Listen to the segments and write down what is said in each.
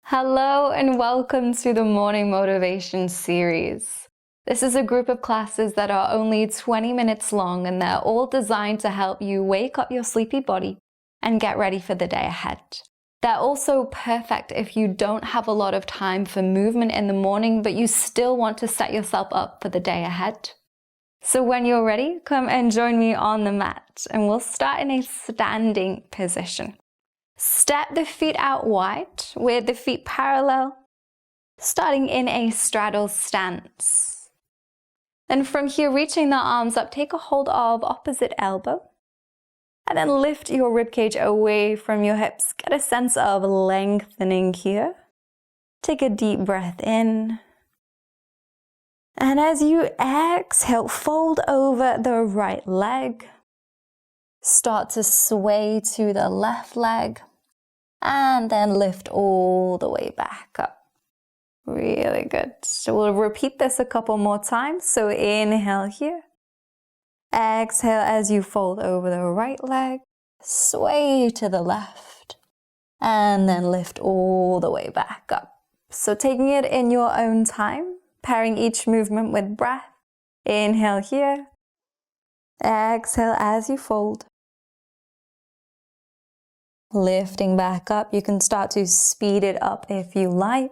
Hello and welcome to the Morning Motivation series. This is a group of classes that are only 20 minutes long, and they're all designed to help you wake up your sleepy body and get ready for the day ahead. They're also perfect if you don't have a lot of time for movement in the morning, but you still want to set yourself up for the day ahead. So when you're ready, come and join me on the mat, and we'll start in a standing position. Step the feet out wide with the feet parallel, starting in a straddle stance. Then from here, reaching the arms up, take a hold of opposite elbow, and then lift your ribcage away from your hips. Get a sense of lengthening here. Take a deep breath in. And as you exhale, fold over the right leg. Start to sway to the left leg and then lift all the way back up. Really good. So we'll repeat this a couple more times. So inhale here. Exhale as you fold over the right leg. Sway to the left and then lift all the way back up. So taking it in your own time, pairing each movement with breath. Inhale here. Exhale as you fold. Lifting back up, you can start to speed it up if you like.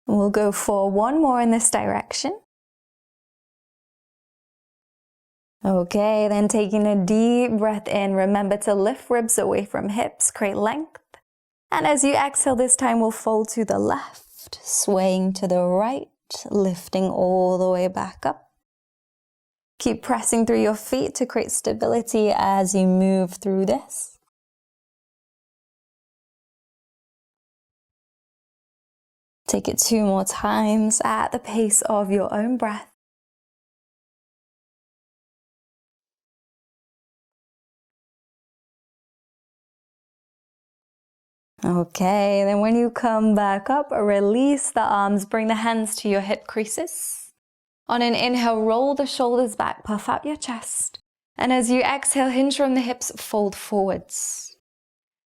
We'll go for one more in this direction. Okay, then taking a deep breath in, remember to lift ribs away from hips, create length. And as you exhale this time, we'll fold to the left, swaying to the right, lifting all the way back up. Keep pressing through your feet to create stability as you move through this. Take it 2 more times at the pace of your own breath. Okay, then when you come back up, release the arms, bring the hands to your hip creases. On an inhale, roll the shoulders back, puff out your chest. And as you exhale, hinge from the hips, fold forwards.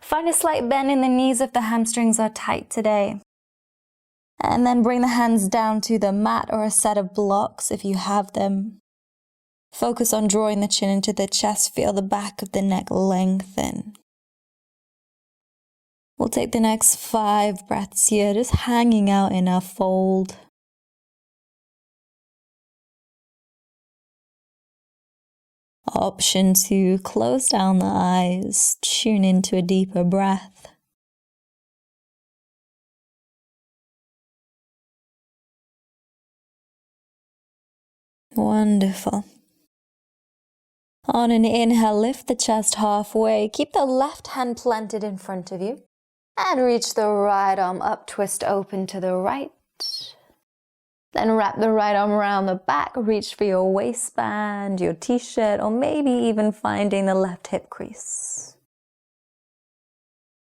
Find a slight bend in the knees if the hamstrings are tight today. And then bring the hands down to the mat or a set of blocks if you have them. Focus on drawing the chin into the chest, feel the back of the neck lengthen. We'll take the next 5 breaths here, just hanging out in our fold. Option to close down the eyes, tune into a deeper breath. Wonderful. On an inhale, lift the chest halfway. Keep the left hand planted in front of you. And reach the right arm up, twist open to the right. Then wrap the right arm around the back, reach for your waistband, your t-shirt, or maybe even finding the left hip crease.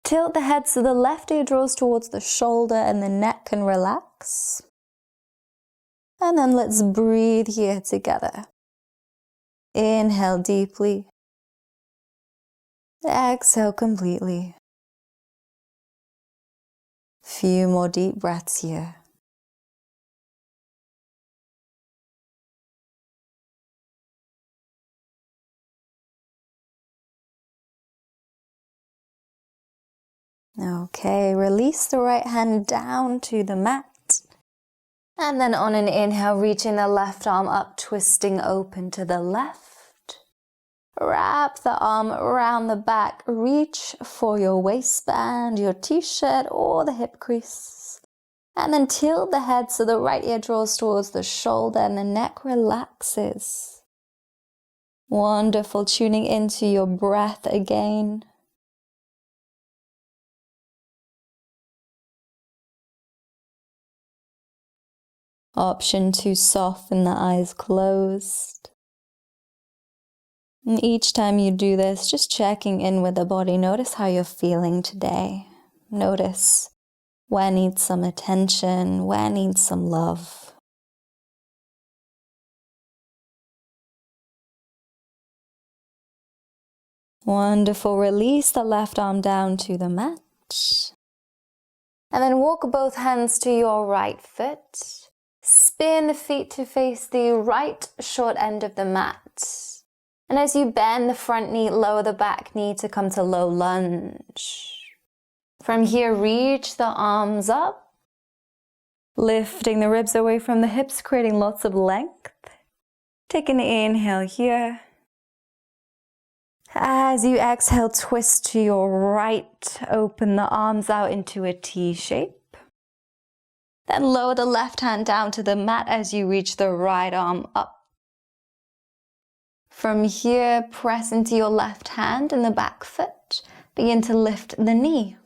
Tilt the head so the left ear draws towards the shoulder and the neck can relax. And then let's breathe here together. Inhale deeply. Exhale completely. Few more deep breaths here. Okay, release the right hand down to the mat. And then on an inhale, reaching the left arm up, twisting open to the left. Wrap the arm around the back, reach for your waistband, your t-shirt, or the hip crease. And then tilt the head so the right ear draws towards the shoulder and the neck relaxes. Wonderful, tuning into your breath again. Option to soften the eyes closed. And each time you do this, just checking in with the body. Notice how you're feeling today. Notice where needs some attention, where needs some love. Wonderful. Release the left arm down to the mat. And then walk both hands to your right foot. Spin the feet to face the right short end of the mat. And as you bend the front knee, lower the back knee to come to low lunge. From here, reach the arms up, lifting the ribs away from the hips, creating lots of length. Take an inhale here. As you exhale, twist to your right, open the arms out into a T shape. Then lower the left hand down to the mat as you reach the right arm up. From here, press into your left hand and the back foot. Begin to lift the knee.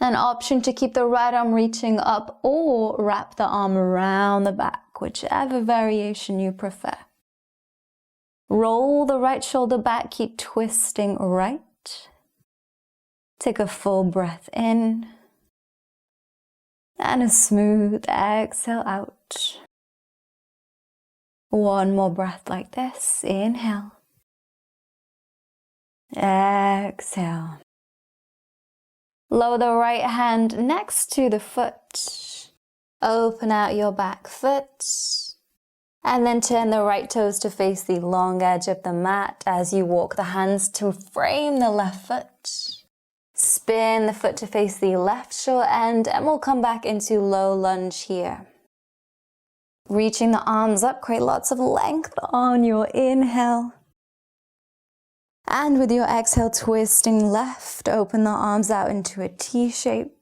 An option to keep the right arm reaching up or wrap the arm around the back, whichever variation you prefer. Roll the right shoulder back, keep twisting right. Take a full breath in. And a smooth exhale out. One more breath like this. Inhale. Exhale. Lower the right hand next to the foot. Open out your back foot. And then turn the right toes to face the long edge of the mat as you walk the hands to frame the left foot. Spin the foot to face the left short end and we'll come back into low lunge here. Reaching the arms up, create lots of length on your inhale. And with your exhale, twisting left, open the arms out into a T shape.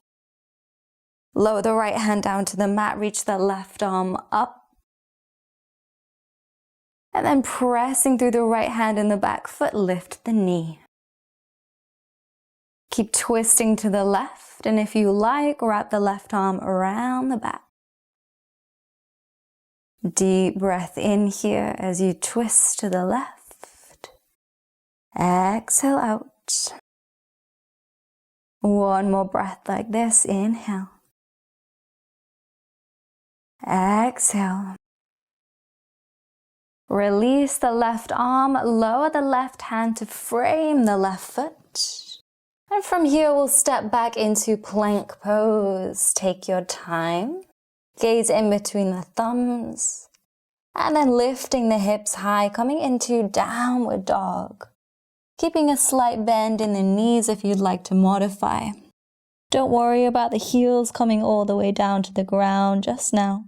Lower the right hand down to the mat, reach the left arm up. And then pressing through the right hand and the back foot, lift the knee. Keep twisting to the left, and if you like, wrap the left arm around the back. Deep breath in here as you twist to the left. Exhale out. One more breath like this. Inhale. Exhale. Release the left arm, lower the left hand to frame the left foot. And from here, we'll step back into plank pose. Take your time. Gaze in between the thumbs. And then lifting the hips high, coming into downward dog. Keeping a slight bend in the knees if you'd like to modify. Don't worry about the heels coming all the way down to the ground just now.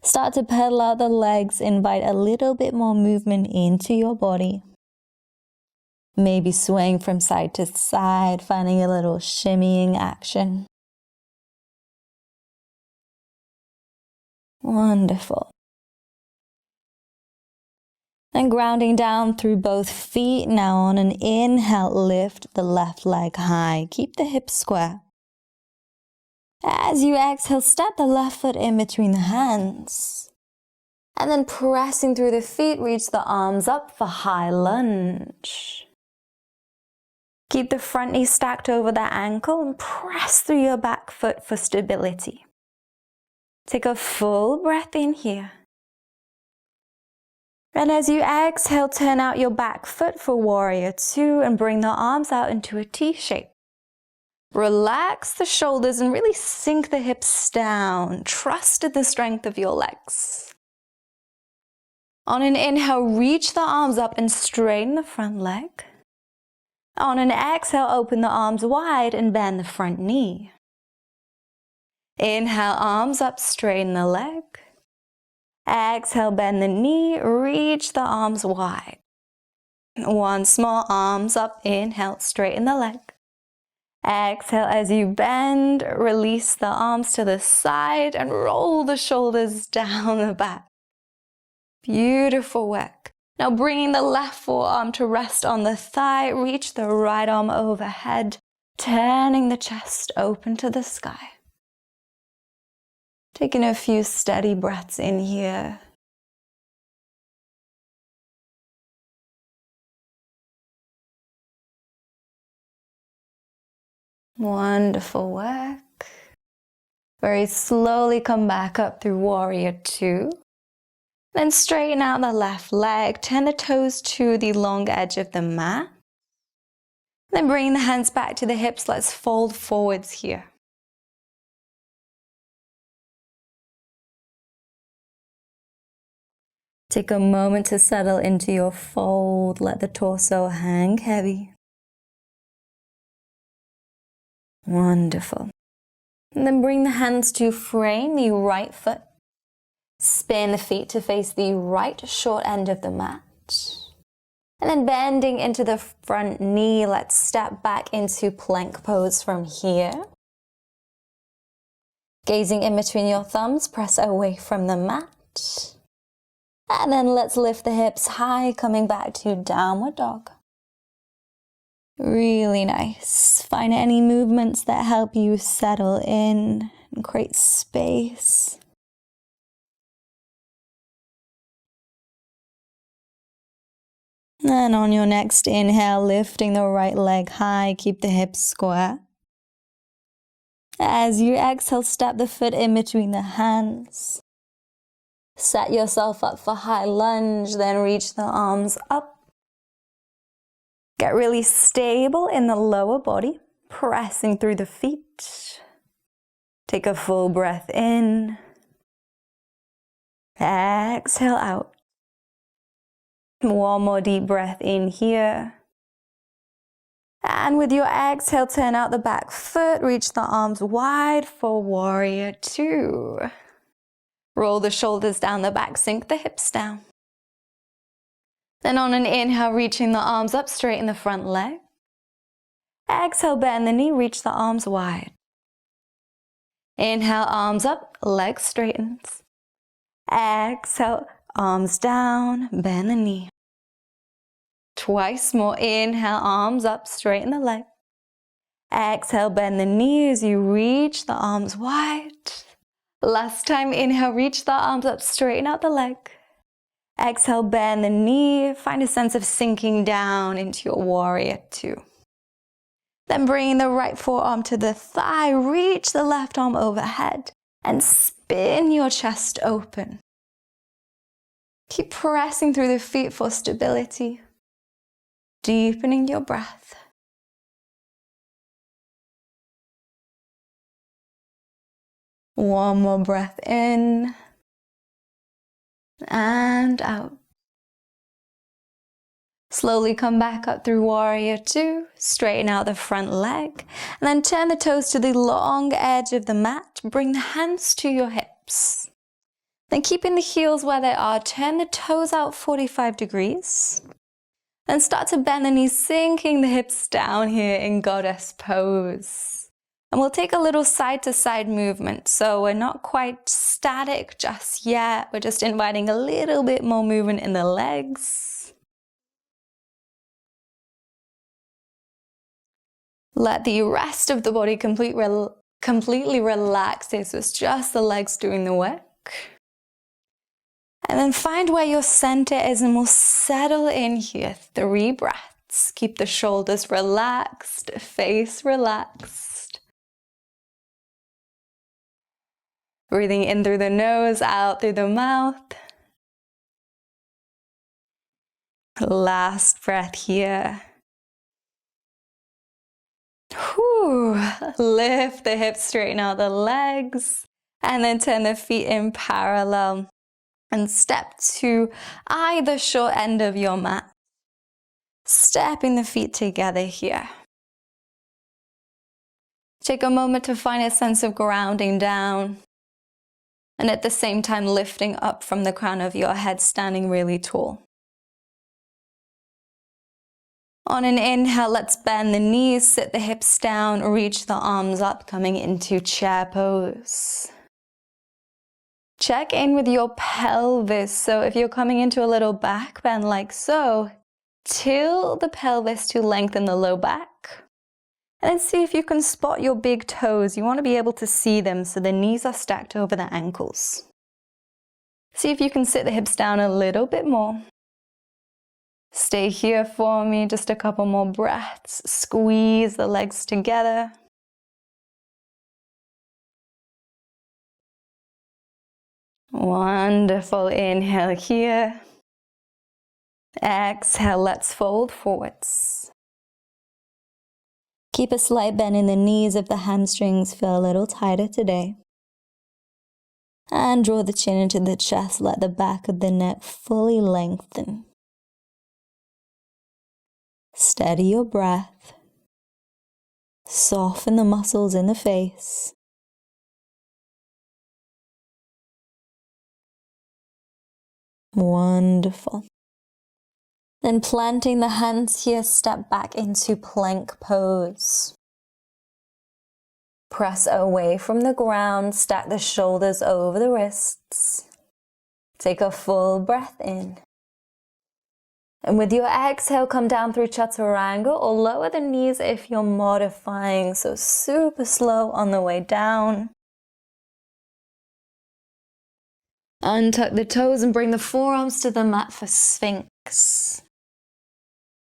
Start to pedal out the legs, invite a little bit more movement into your body. Maybe swaying from side to side, finding a little shimmying action. Wonderful. And grounding down through both feet. Now on an inhale, lift the left leg high. Keep the hips square. As you exhale, step the left foot in between the hands. And then pressing through the feet, reach the arms up for high lunge. Keep the front knee stacked over the ankle and press through your back foot for stability. Take a full breath in here. And as you exhale, turn out your back foot for warrior two and bring the arms out into a T shape. Relax the shoulders and really sink the hips down. Trust in the strength of your legs. On an inhale, reach the arms up and straighten the front leg. On an exhale, open the arms wide and bend the front knee. Inhale, arms up, straighten the leg. Exhale, bend the knee, reach the arms wide. Once more, arms up, inhale, straighten the leg. Exhale, as you bend, release the arms to the side and roll the shoulders down the back. Beautiful work. Now bringing the left forearm to rest on the thigh, reach the right arm overhead, turning the chest open to the sky. Taking a few steady breaths in here. Wonderful work. Very slowly come back up through warrior two. Then straighten out the left leg, turn the toes to the long edge of the mat. Then bring the hands back to the hips, let's fold forwards here. Take a moment to settle into your fold, let the torso hang heavy. Wonderful. And then bring the hands to frame the right foot. Spin the feet to face the right short end of the mat. And then bending into the front knee, let's step back into plank pose from here. Gazing in between your thumbs, press away from the mat. And then let's lift the hips high, coming back to downward dog. Really nice. Find any movements that help you settle in and create space. And on your next inhale, lifting the right leg high, keep the hips square. As you exhale, step the foot in between the hands. Set yourself up for high lunge, then reach the arms up. Get really stable in the lower body, pressing through the feet. Take a full breath in. Exhale out. One more deep breath in here. And with your exhale, turn out the back foot, reach the arms wide for warrior two. Roll the shoulders down the back, sink the hips down. Then on an inhale, reaching the arms up, straighten the front leg. Exhale, bend the knee, reach the arms wide. Inhale, arms up, leg straightens. Exhale, arms down, bend the knee. Twice more. Inhale, arms up, straighten the leg. Exhale, bend the knee as you reach the arms wide. Last time, inhale, reach the arms up, straighten out the leg. Exhale, bend the knee. Find a sense of sinking down into your warrior two. Then bring the right forearm to the thigh, reach the left arm overhead, and spin your chest open. Keep pressing through the feet for stability, deepening your breath. One more breath in and out. Slowly come back up through warrior two, straighten out the front leg, and then turn the toes to the long edge of the mat. Bring the hands to your hips. Then keeping the heels where they are, turn the toes out 45 degrees. Then start to bend the knees, sinking the hips down here in goddess pose. And we'll take a little side to side movement. So we're not quite static just yet. We're just inviting a little bit more movement in the legs. Let the rest of the body completely relax. So it's just the legs doing the work. And then find where your center is and we'll settle in here. 3 breaths. Keep the shoulders relaxed, face relaxed. Breathing in through the nose, out through the mouth. Last breath here. Whew. Lift the hips, straighten out the legs, and then turn the feet in parallel and step to either short end of your mat. Stepping the feet together here. Take a moment to find a sense of grounding down. And at the same time, lifting up from the crown of your head, standing really tall. On an inhale, let's bend the knees, sit the hips down, reach the arms up, coming into chair pose. Check in with your pelvis. So if you're coming into a little back bend like so, tilt the pelvis to lengthen the low back. And then see if you can spot your big toes. You want to be able to see them so the knees are stacked over the ankles. See if you can sit the hips down a little bit more. Stay here for me, just a couple more breaths. Squeeze the legs together. Wonderful. Inhale here. Exhale, let's fold forwards. Keep a slight bend in the knees if the hamstrings feel a little tighter today. And draw the chin into the chest, let the back of the neck fully lengthen. Steady your breath. Soften the muscles in the face. Wonderful. Then planting the hands here, step back into plank pose. Press away from the ground, stack the shoulders over the wrists. Take a full breath in. And with your exhale, come down through chaturanga or lower the knees if you're modifying. So super slow on the way down. Untuck the toes and bring the forearms to the mat for Sphinx.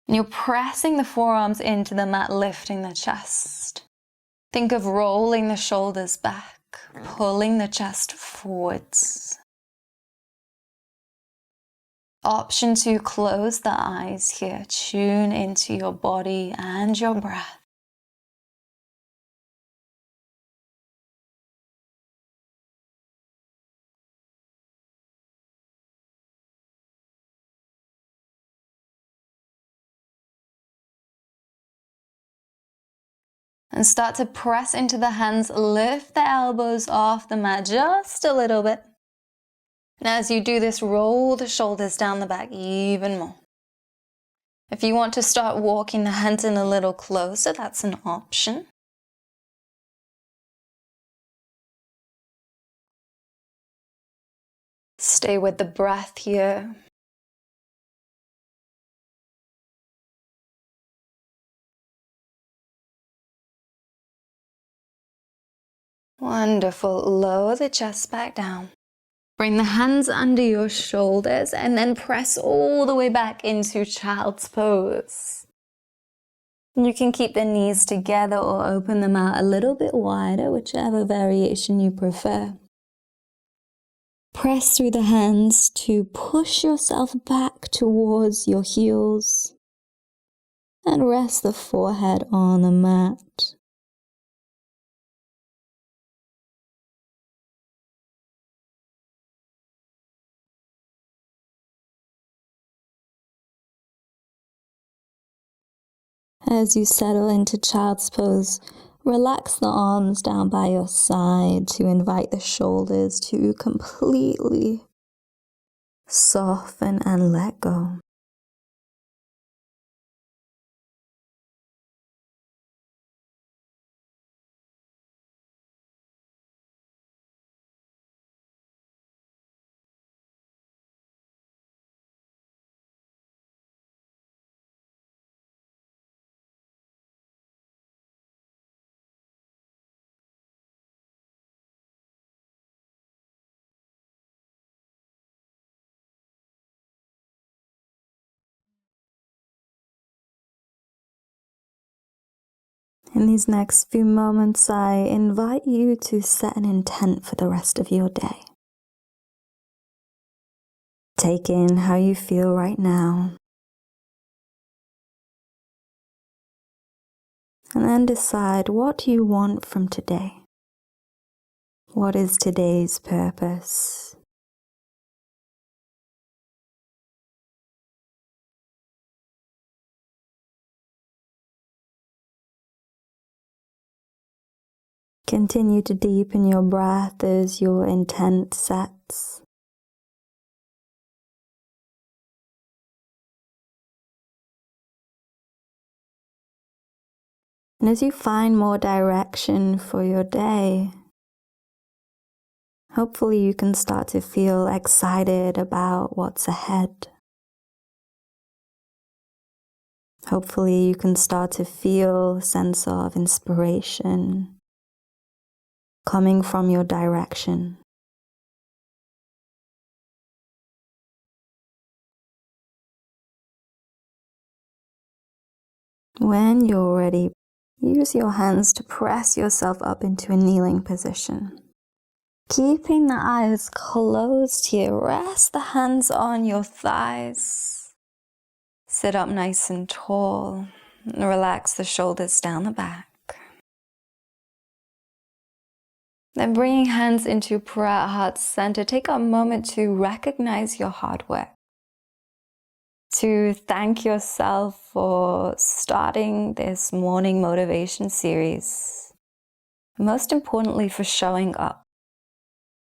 And you're pressing the forearms into the mat, lifting the chest. Think of rolling the shoulders back, pulling the chest forwards. Option to close the eyes here. Tune into your body and your breath. And start to press into the hands, lift the elbows off the mat just a little bit. And as you do this, roll the shoulders down the back even more. If you want to start walking the hands in a little closer, that's an option. Stay with the breath here. Wonderful. Lower the chest back down. Bring the hands under your shoulders and then press all the way back into child's pose. You can keep the knees together or open them out a little bit wider, whichever variation you prefer. Press through the hands to push yourself back towards your heels and rest the forehead on the mat. As you settle into child's pose, relax the arms down by your side to invite the shoulders to completely soften and let go. In these next few moments, I invite you to set an intent for the rest of your day. Take in how you feel right now, and then decide what you want from today. What is today's purpose? Continue to deepen your breath as your intent sets. And as you find more direction for your day, hopefully you can start to feel excited about what's ahead. Hopefully you can start to feel a sense of inspiration coming from your direction. When you're ready, use your hands to press yourself up into a kneeling position. Keeping the eyes closed here, rest the hands on your thighs. Sit up nice and tall. Relax the shoulders down the back. Then bringing hands into prayer at heart center, take a moment to recognize your hard work. To thank yourself for starting this morning motivation series. Most importantly, for showing up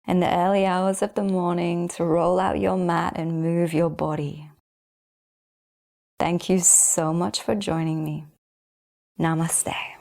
in the early hours of the morning to roll out your mat and move your body. Thank you so much for joining me. Namaste.